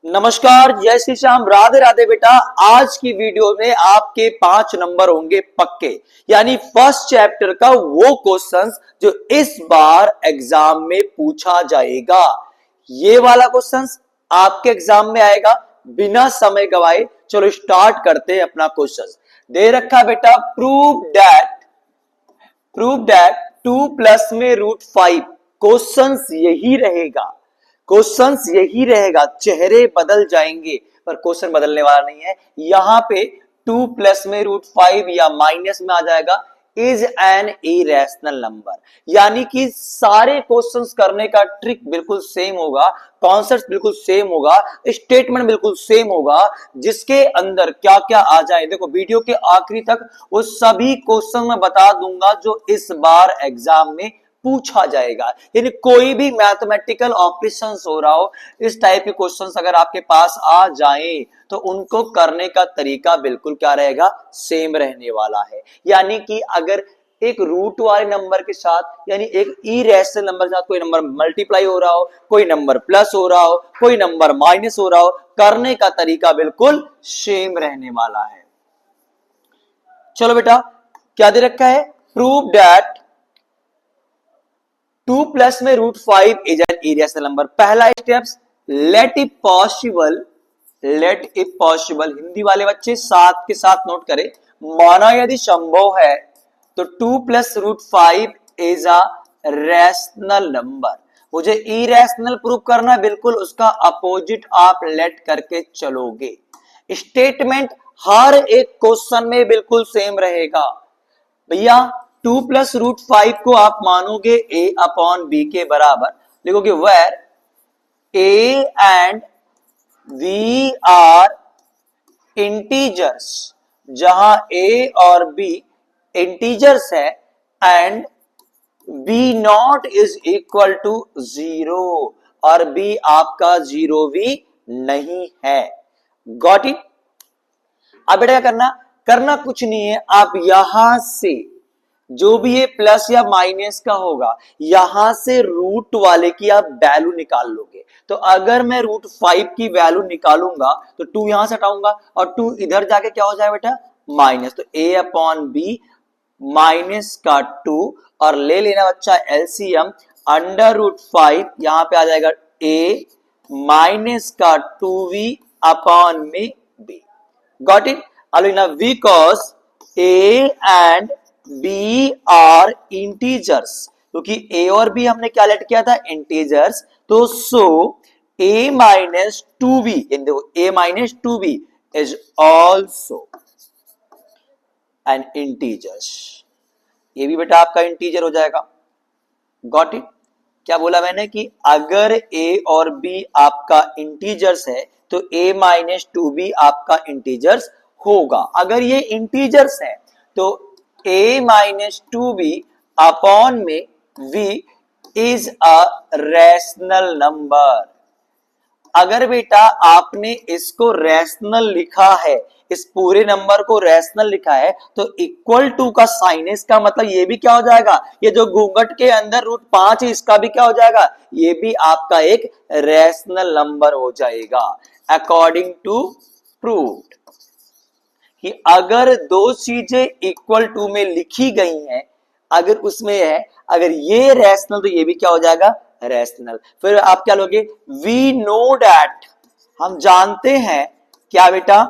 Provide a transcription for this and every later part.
नमस्कार, जय श्री श्याम, राधे राधे बेटा। आज की वीडियो में आपके 5 नंबर होंगे पक्के, यानी फर्स्ट चैप्टर का वो क्वेश्चंस जो इस बार एग्जाम में पूछा जाएगा। ये वाला क्वेश्चंस आपके एग्जाम में आएगा। बिना समय गवाए चलो स्टार्ट करते हैं अपना क्वेश्चन। दे रखा बेटा, प्रूव दैट 2 प्लस में √5। क्वेश्चंस यही रहेगा, चेहरे बदल जाएंगे पर क्वेश्चन बदलने वाला नहीं है। यहां पे 2 प्लस में √5 या माइनस में आ जाएगा इज एन इरेशनल नंबर, यानी कि सारे क्वेश्चंस करने का ट्रिक बिल्कुल सेम होगा, कॉन्सेप्ट बिल्कुल सेम होगा, स्टेटमेंट बिल्कुल सेम होगा। जिसके अंदर क्या क्या आ जाए, देखो वीडियो के आखिरी तक वो सभी क्वेश्चन मैं बता दूंगा जो इस बार एग्जाम में पूछा जाएगा। यानी कोई भी मैथमेटिकल ऑपरेशंस हो रहा हो, इस टाइप के क्वेश्चंस अगर आपके पास आ जाएं तो उनको करने का तरीका बिल्कुल क्या रहेगा, सेम रहने वाला है। यानी कि अगर एक रूट वाले नंबर के साथ, यानी एक इरेशनल नंबर के साथ कोई नंबर मल्टीप्लाई हो रहा हो, कोई नंबर प्लस हो रहा हो, कोई नंबर माइनस हो रहा हो, करने का तरीका बिल्कुल सेम रहने वाला है। चलो बेटा, क्या दे रखा है, प्रूव दैट 2 प्लस में √5 इज एन इरेशनल नंबर। पहला steps, let it possible, Hindi वाले बच्चे साथ के साथ नोट करें, माना यदि संभव है तो 2 plus √5 is a rational number. मुझे इरेशनल प्रूव करना है, बिल्कुल उसका अपोजिट आप लेट करके चलोगे। स्टेटमेंट हर एक क्वेश्चन में बिल्कुल सेम रहेगा भैया। 2 प्लस √5 को आप मानोगे a अपॉन b के बराबर, लिखोगे where a and b are integers, जहां a और b इंटीजर्स है and b not is equal to 0 और b आपका 0 भी नहीं है। Got it. अब बेटा क्या करना कुछ नहीं है, आप यहां से जो भी ये प्लस या माइनस का होगा, यहां से रूट वाले की आप वैल्यू निकाल लोगे। तो अगर मैं √5 की वैल्यू निकालूंगा तो 2 यहां से हटाऊंगा और 2 इधर जाके क्या हो जाए बेटा, माइनस। तो a अपॉन बी माइनस का 2 और ले लेना बच्चा एलसीएम, अंडर √5 यहां पे आ जाएगा a माइनस का 2v अपॉन में b। Got it. अलोना because a and b are integers, क्योंकि a और b हमने क्या लेट किया था, इंटीजर्स, तो सो a minus 2b, a minus 2b is also an integers. ये भी बेटा आपका इंटीजर हो जाएगा। Got it. क्या बोला मैंने कि अगर a और b आपका इंटीजर्स है तो a माइनस 2b आपका इंटीजर्स होगा। अगर ये इंटीजर्स है तो a माइनस 2b अपॉन में v is a rational number. अगर बेटा आपने इसको रैशनल लिखा है, इस पूरे नंबर को रैशनल लिखा है, तो इक्वल टू का साइन है, इसका मतलब ये भी क्या हो जाएगा, ये जो घूंघट के अंदर √5 है इसका भी क्या हो जाएगा, ये भी आपका एक रैशनल नंबर हो जाएगा। अकॉर्डिंग टू प्रूव्ड कि अगर दो चीजें इक्वल टू में लिखी गई हैं, अगर उसमें है, अगर ये रैशनल तो ये भी क्या हो जाएगा, रैशनल। फिर आप क्या लोगे, वी नो दैट, हम जानते हैं क्या बेटा,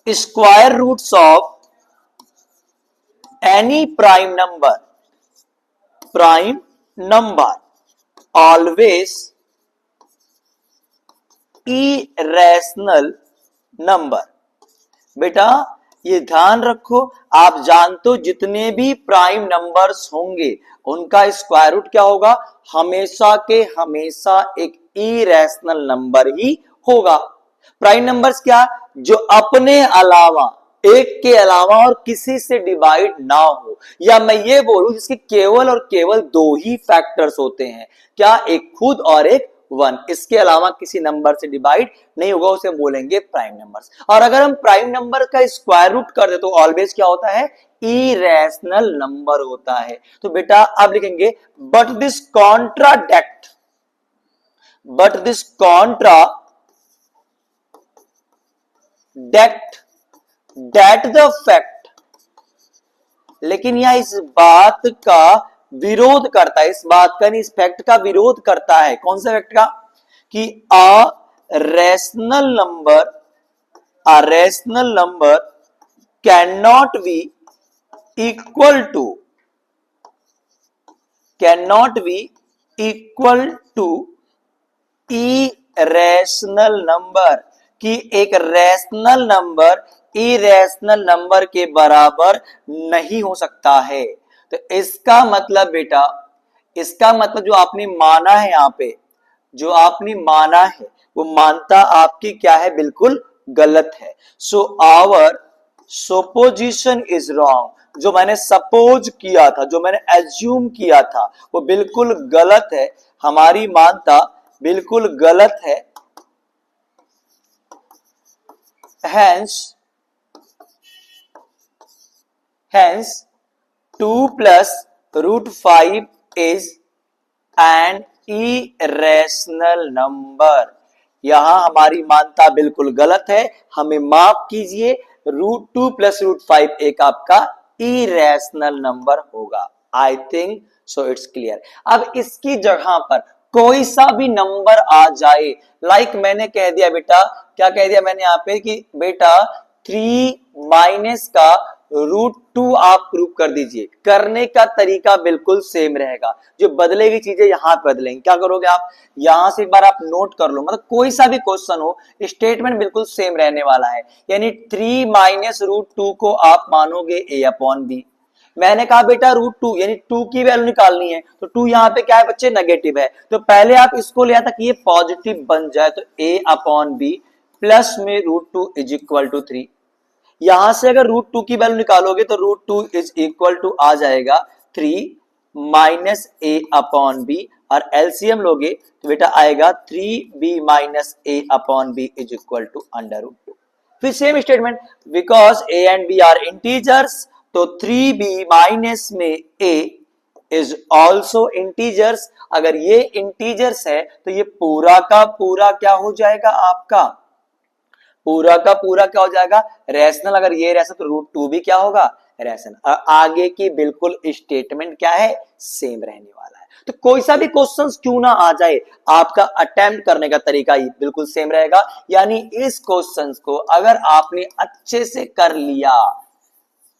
square roots of any prime number always irrational number. बेटा ये ध्यान रखो, आप जानते हो जितने भी प्राइम नंबर्स होंगे उनका स्क्वायर रूट क्या होगा, हमेशा के हमेशा एक इरेशनल नंबर ही होगा। प्राइम नंबर्स क्या, जो अपने अलावा, एक के अलावा और किसी से डिवाइड ना हो, या मैं ये बोलूं जिसके केवल और केवल 2 ही फैक्टर्स होते हैं, क्या, एक खुद और एक 1, इसके अलावा किसी नंबर से डिवाइड नहीं होगा, उसे बोलेंगे प्राइम नंबर्स। और अगर हम प्राइम नंबर का स्क्वायर रूट कर दे तो ऑलवेज क्या होता है, इरेशनल नंबर होता है। तो बेटा अब लिखेंगे but this contradict the fact, लेकिन यह इस बात का विरोध करता है, इस बात का नहीं, इस फैक्ट का विरोध करता है। कौन सा फैक्ट का? कि a rational number cannot be equal to irrational number, कि एक रैशनल नंबर इरेशनल नंबर के बराबर नहीं हो सकता है। तो इसका मतलब बेटा, इसका मतलब जो आपने माना है, यहां पे जो आपने माना है वो मानता आपकी क्या है? बिल्कुल गलत है। So our supposition is wrong, जो मैंने सपोज किया था, जो मैंने एज्यूम किया था, वो बिल्कुल गलत है। हमारी मानता बिल्कुल गलत है। hence 2 plus root 5 is an irrational number। यहां हमारी मानता बिल्कुल गलत है, हमें माफ कीजिए। √2 प्लस √5 एक आपका इरेशनल नंबर होगा। I think so it's clear. अब इसकी जगह पर कोई सा भी नंबर आ जाए, लाइक मैंने कह दिया बेटा, क्या कह दिया मैंने यहां पे कि बेटा 3 माइनस का √2 आप प्रूव कर दीजिए। करने का तरीका बिल्कुल सेम रहेगा, जो बदलेगी चीजें यहां बदलेंगी। क्या करोगे आप? यहां से एक बार आप नोट कर लो, मतलब कोई सा भी क्वेश्चन हो, स्टेटमेंट बिल्कुल सेम रहने वाला है। यानी 3 माइनस √2 को आप मानोगे a अपॉन बी। मैंने कहा बेटा √2 यानी 2 की वैल्यू निकालनी है, तो 2 यहां पे क्या है बच्चे? नेगेटिव है। तो पहले आप इसको ले आता कि ये पॉजिटिव बन जाए, तो a अपॉन बी प्लस में √2 इज इक्वल टू 3। यहां से अगर √2 की वैल्यू निकालोगे तो √2 इज इक्वल टू आ जाएगा 3 माइनस a अपॉन बी, और एलसीएम लोगे तो बेटा आएगा 3b minus a upon b is equal to √2। फिर same statement, because a and b are integers, तो 3b माइनस में a इज ऑल्सो इंटीजर्स। अगर ये इंटीजर्स है तो ये पूरा का पूरा क्या हो जाएगा? आपका पूरा का पूरा क्या हो जाएगा? रैशनल। अगर ये रैशनल तो √2 भी क्या होगा? रैशनल। और आगे की बिल्कुल स्टेटमेंट क्या है? सेम रहने वाला है। तो कोई सा भी क्वेश्चन क्यों ना आ जाए, आपका अटेम्प्ट करने का तरीका ही बिल्कुल सेम रहेगा। यानी इस क्वेश्चन को अगर आपने अच्छे से कर लिया,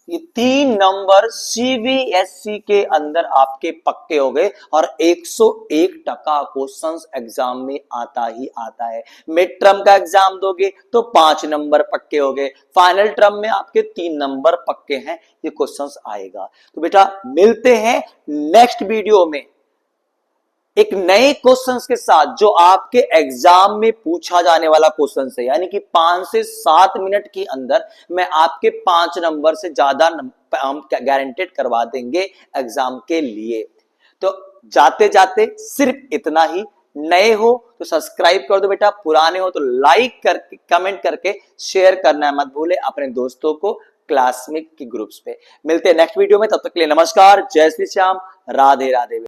ये 3 नंबर सीबीएसई के अंदर आपके पक्के हो गए, और 101% क्वेश्चंस एग्जाम में आता ही आता है। मिड टर्म का एग्जाम दोगे तो 5 नंबर पक्के हो गए, फाइनल टर्म में आपके 3 नंबर पक्के हैं, ये क्वेश्चंस आएगा। तो बेटा मिलते हैं नेक्स्ट वीडियो में एक नए क्वेश्चंस के साथ, जो आपके एग्जाम में पूछा जाने वाला क्वेश्चन है। यानी कि 5 से 7 मिनट के अंदर मैं आपके 5 नंबर से ज्यादा हम गारंटेड करवा देंगे एग्जाम के लिए। तो जाते जाते सिर्फ इतना ही। नए हो तो सब्सक्राइब कर दो बेटा, पुराने हो तो लाइक करके कमेंट करके शेयर करना मत भूले अपने दोस्तों को, क्लासमेट के ग्रुप्स पे। मिलते हैं नेक्स्ट वीडियो में, तब तक के लिए नमस्कार, जय श्री श्याम, राधे राधे।